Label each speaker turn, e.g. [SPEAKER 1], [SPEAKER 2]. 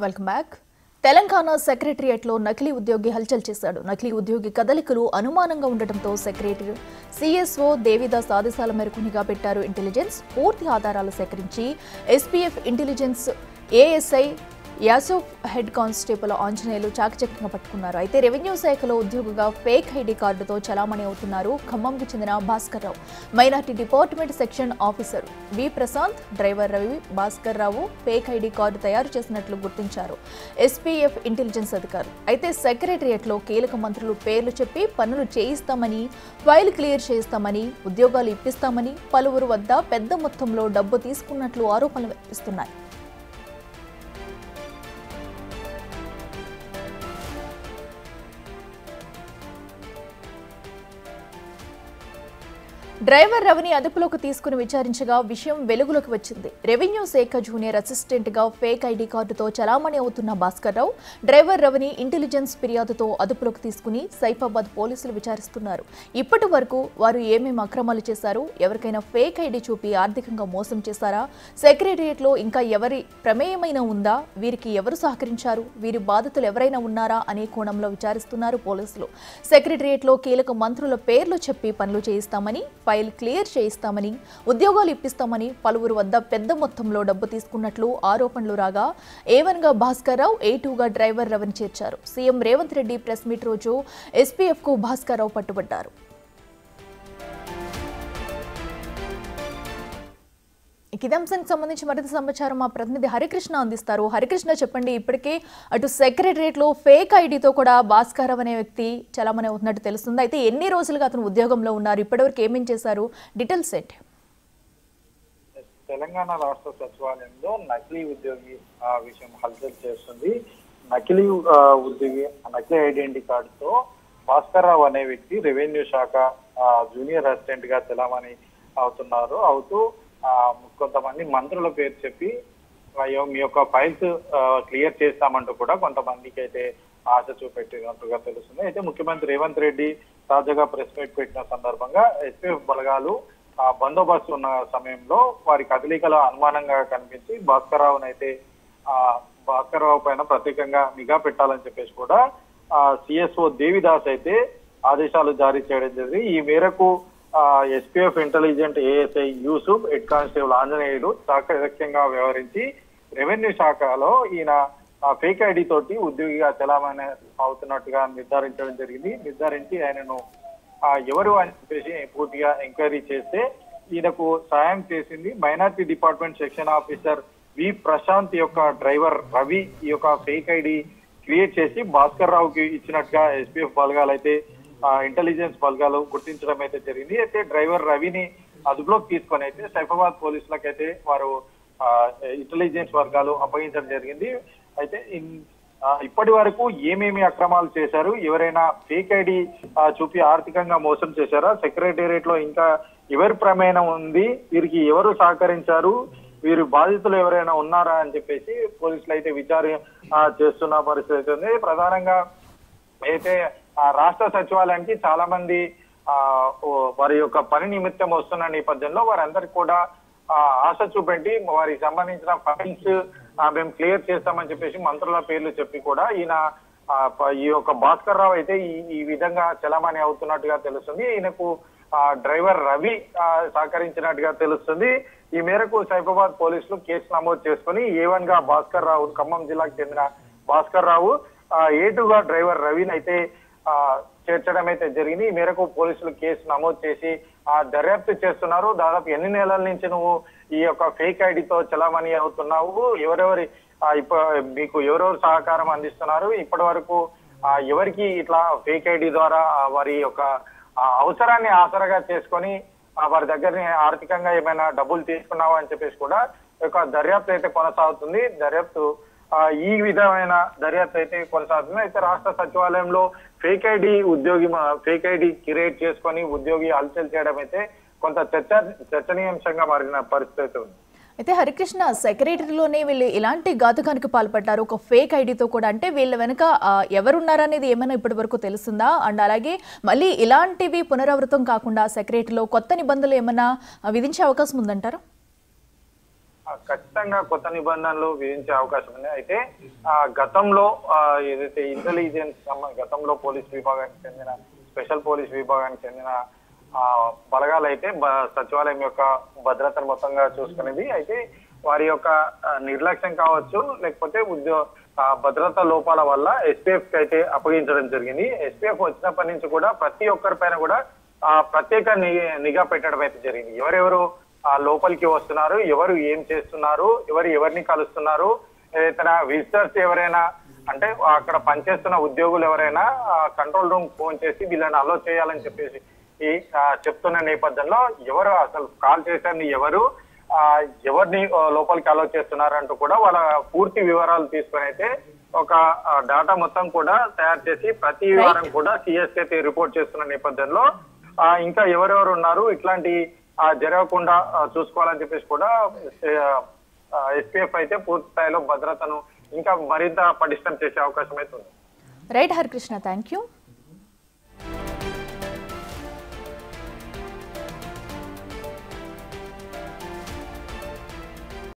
[SPEAKER 1] Welcome back. Telangana సెక్రటరియట్లో నకిలీ ఉద్యోగి హల్చల్ చేశాడు. నకిలీ ఉద్యోగి కదలికలు అనుమానంగా ఉండటంతో సెక్రటరీ సిఎస్ఓ దేవిదాస్ ఆదేశాల మేరకు నిఘా పెట్టారు ఇంటెలిజెన్స్. పూర్తి ఆధారాలు సేకరించి SPF intelligence ASI Yusuf head constable Anjaneyulu చాకచక్యంగా పట్టుకున్నారు. అయితే రెవెన్యూ శాఖలో ఉద్యోగిగా ఫేక్ ఐడి కార్డుతో చలామణి అవుతున్నారు ఖమ్మంకు చెందిన Bhaskar Rao. Minority department section officer వి Prashanth, driver Ravi Bhaskar Rao fake ID card తయారు చేసినట్లు గుర్తించారు ఎస్పీఎఫ్ ఇంటెలిజెన్స్ అధికారులు. అయితే సెక్రటరియట్లో కీలక మంత్రులు పేర్లు చెప్పి పనులు చేయిస్తామని, ఫైల్ క్లియర్ చేయిస్తామని, ఉద్యోగాలు ఇప్పిస్తామని పలువురు వద్ద పెద్ద మొత్తంలో డబ్బు తీసుకున్నట్లు ఆరోపణలు వినిపిస్తున్నాయి. డ్రైవర్ రవిని అదుపులోకి తీసుకుని విచారించగా విషయం వెలుగులోకి వచ్చింది. రెవెన్యూ శాఖ జూనియర్ అసిస్టెంట్ గా ఫేక్ ఐడి కార్డుతో చలామణి అవుతున్న భాస్కర్ రావు డ్రైవర్ రవిని ఇంటెలిజెన్స్ ఫిర్యాదుతో అదుపులోకి తీసుకుని సైఫాబాద్ పోలీసులు విచారిస్తున్నారు. ఇప్పటి వరకు వారు ఏమేమి అక్రమాలు చేశారు, ఎవరికైనా ఫేక్ ఐడి చూపి ఆర్థికంగా మోసం చేశారా, సెక్రటరియట్లో ఇంకా ఎవరి ప్రమేయమైనా ఉందా, వీరికి ఎవరు సహకరించారు, వీరి బాధితులు ఎవరైనా ఉన్నారా అనే కోణంలో విచారిస్తున్నారు పోలీసులు. సెక్రటరియట్లో కీలక మంత్రుల పేర్లు చెప్పి పనులు చేయిస్తామని, ఫైల్ క్లియర్ చేయిస్తామని, ఉద్యోగాలు ఇప్పిస్తామని పలువురు వద్ద పెద్ద మొత్తంలో డబ్బు తీసుకున్నట్లు ఆరోపణలు రాగా A1 గా భాస్కర్ రావు, A2 గా డ్రైవర్ రవిని చేర్చారు. CM Revanth Reddy press meet రోజు ఎస్పీఎఫ్ కు భాస్కర్ రావు పట్టుబడ్డారు. ఇదే అంశానికి సంబంధించి మరింత సమాచారం మా ప్రతినిధి హరికృష్ణ అందిస్తారు. హరికృష్ణ, చెప్పండి. ఇప్పటికే అటు సెక్రటరియట్లో ఫేక్ ఐడితో కూడా భాస్కర్ అనే వ్యక్తి చలామణి అవుతున్నట్టు తెలుస్తుంది. అయితే ఎన్ని రోజులుగా అతను ఉద్యోగంలో ఉన్నారు, ఇప్పటివరకు ఏమేం చేశారు, డీటెయిల్స్ ఏంటి?
[SPEAKER 2] తెలంగాణ రాష్ట్ర సచివాలయంలో నకిలీ ఉద్యోగి విషయం హల్చల్ చేస్తుంది. నకిలీ ఉద్యోగి నకిలీ ఐడెంటిటీ కార్డుతో భాస్కర్ రావు అనే వ్యక్తి రెవెన్యూ శాఖ జూనియర్ అసిస్టెంట్ గా చలామణి అవుతూ కొంతమంది మంత్రుల పేరు చెప్పి మీ యొక్క ఫైల్స్ క్లియర్ చేస్తామంటూ కూడా కొంతమందికి అయితే ఆశ చూపెట్టినట్టుగా తెలుస్తుంది. అయితే ముఖ్యమంత్రి రేవంత్ రెడ్డి తాజాగా ప్రెస్ మీట్ పెట్టిన సందర్భంగా ఎస్పీఎఫ్ బలగాలు బందోబస్తు ఉన్న సమయంలో వారి కదలికల అనుమానంగా కనిపించి భాస్కర్ రావు పైన ప్రత్యేకంగా నిఘా పెట్టాలని చెప్పేసి కూడా సిఎస్ఓ దేవిదాస్ అయితే ఆదేశాలు జారీ చేయడం జరిగింది. ఈ మేరకు SPF intelligent ASI Yusuf head constable Anjaneyulu చాకచక్యంగా వ్యవహరించి రెవెన్యూ శాఖలో ఈయన ఫేక్ ఐడి తోటి ఉద్యోగిగా చలామణి అవుతున్నట్టుగా నిర్ధారించి ఆయనను ఎవరు అని చెప్పేసి పూర్తిగా ఎంక్వైరీ చేస్తే ఈయనకు సాయం చేసింది మైనార్టీ డిపార్ట్మెంట్ సెక్షన్ ఆఫీసర్ వి ప్రశాంత్ యొక్క డ్రైవర్ రవి ఈ యొక్క ఫేక్ ఐడి క్రియేట్ చేసి భాస్కర్ రావుకి ఇచ్చినట్టుగా ఎస్పీఎఫ్ బలగాలు అయితే ఇంటెలిజెన్స్ బలగాలు గుర్తించడం అయితే జరిగింది. అయితే డ్రైవర్ రవిని అదుపులోకి తీసుకొని అయితే సైఫాబాద్ పోలీసులకైతే వారు ఇంటెలిజెన్స్ వర్గాలు అప్పగించడం జరిగింది. అయితే ఇప్పటి వరకు ఏమేమి అక్రమాలు చేశారు, ఎవరైనా ఫేక్ ఐడి చూపి ఆర్థికంగా మోసం చేశారా, సెక్రటేరియట్ లో ఇంకా ఎవరి ప్రమేయం ఉంది, వీరికి ఎవరు సహకరించారు, వీరి బాధితులు ఎవరైనా ఉన్నారా అని చెప్పేసి పోలీసులు అయితే చేస్తున్న పరిస్థితి ఉంది. ప్రధానంగా అయితే రాష్ట్ర సచివాలయానికి చాలా మంది వారి యొక్క పని నిమిత్తం వస్తున్న నేపథ్యంలో వారందరికీ కూడా ఆశ చూపెట్టి వారికి సంబంధించిన ఫైల్స్ మేము క్లియర్ చేస్తామని చెప్పేసి మంత్రుల పేర్లు చెప్పి కూడా ఈయన ఈ యొక్క భాస్కర్ రావు అయితే ఈ విధంగా చలామణి అవుతున్నట్టుగా తెలుస్తుంది. ఈయనకు డ్రైవర్ రవి సహకరించినట్టుగా తెలుస్తుంది. ఈ మేరకు సైఫాబాద్ పోలీసులు కేసు నమోదు చేసుకుని A1 గా భాస్కర్ రావు, ఖమ్మం జిల్లాకు చెందిన భాస్కర్ రావు, A2 గా డ్రైవర్ రవిని అయితే చేర్చడం అయితే జరిగింది. ఈ మేరకు పోలీసులు కేసు నమోదు చేసి దర్యాప్తు చేస్తున్నారు. దాదాపు ఎన్ని నెలల నుంచి నువ్వు ఈ యొక్క ఫేక్ ఐడితో చలామణి అవుతున్నావు, మీకు ఎవరెవరు సహకారం అందిస్తున్నారు, ఇప్పటి వరకు ఎవరికి ఇట్లా ఫేక్ ఐడి ద్వారా వారి యొక్క అవసరాన్ని ఆసరాగా చేసుకొని వారి దగ్గరని ఆర్థికంగా ఏమైనా డబ్బులు తీసుకున్నావా అని చెప్పేసి కూడా ఒక దర్యాప్తు అయితే కొనసాగుతుంది. ఈ విధమైన దర్యాప్తు అయితే కొనసాగుతుంది. అయితే రాష్ట్ర సచివాలయంలో ఫేక్ ఐడి క్రియేట్ చేసుకొని ఉద్యోగి హల్చల్ చేయడం అయితే కొంత చర్చనీయాంశంగా మారిన పరిస్థితి ఉంది.
[SPEAKER 1] అయితే హరికృష్ణ, సెక్రటరీలోనే వీళ్ళు ఇలాంటి ఘాతుకానికి పాల్పడ్డారు ఒక ఫేక్ ఐడితో కూడా. అంటే వీళ్ళ వెనుక ఎవరున్నారనేది ఏమైనా ఇప్పటి వరకు తెలుస్తుందా? అండ్ అలాగే మళ్ళీ ఇలాంటివి పునరావృతం కాకుండా సెక్రటరీలో కొత్త నిబంధనలు ఏమైనా విధించే అవకాశం ఉందంటారా?
[SPEAKER 2] ఖచ్చితంగా కొత్త నిబంధనలు విధించే అవకాశం ఉంది. అయితే గతంలో ఏదైతే ఇంటెలిజెన్స్ గతంలో పోలీస్ విభాగానికి చెందిన స్పెషల్ పోలీస్ విభాగానికి చెందిన బలగాలు అయితే సచివాలయం యొక్క భద్రతను మొత్తంగా చూసుకునేది. అయితే వారి యొక్క నిర్లక్ష్యం కావచ్చు, లేకపోతే భద్రతా లోపాల వల్ల ఎస్పీఎఫ్ కి అయితే అప్పగించడం జరిగింది. ఎస్పీఎఫ్ వచ్చినప్పటి నుంచి కూడా ప్రతి ఒక్కరి పైన కూడా ప్రత్యేక నిఘా పెట్టడం అయితే జరిగింది. ఎవరెవరు లోపలికి వస్తున్నారు, ఎవరు ఏం చేస్తున్నారు, ఎవరిని కలుస్తున్నారు, ఏదైనా విజిటర్స్ ఎవరైనా అంటే అక్కడ పనిచేస్తున్న ఉద్యోగులు ఎవరైనా కంట్రోల్ రూమ్ ఫోన్ చేసి వీళ్ళని అలో చేయాలని చెప్పేసి చెప్తున్న నేపథ్యంలో ఎవరు అసలు కాల్ చేశారని ఎవరిని లోపలికి అలో చేస్తున్నారంటూ కూడా వాళ్ళ పూర్తి వివరాలు తీసుకొని అయితే ఒక డాటా మొత్తం కూడా తయారు చేసి ప్రతి వారం కూడా సిఎస్ అయితే రిపోర్ట్ చేస్తున్న నేపథ్యంలో ఇంకా ఎవరెవరు ఉన్నారు ఇట్లాంటి జరగకుండా చూసుకోవాలని చెప్పేసి కూడా ఎస్పీఎఫ్ అయితే పూర్తి స్థాయిలో భద్రతను ఇంకా మరింత పటిష్టం చేసే అవకాశం అయితే ఉంది.
[SPEAKER 1] Right Harikrishna, thank you.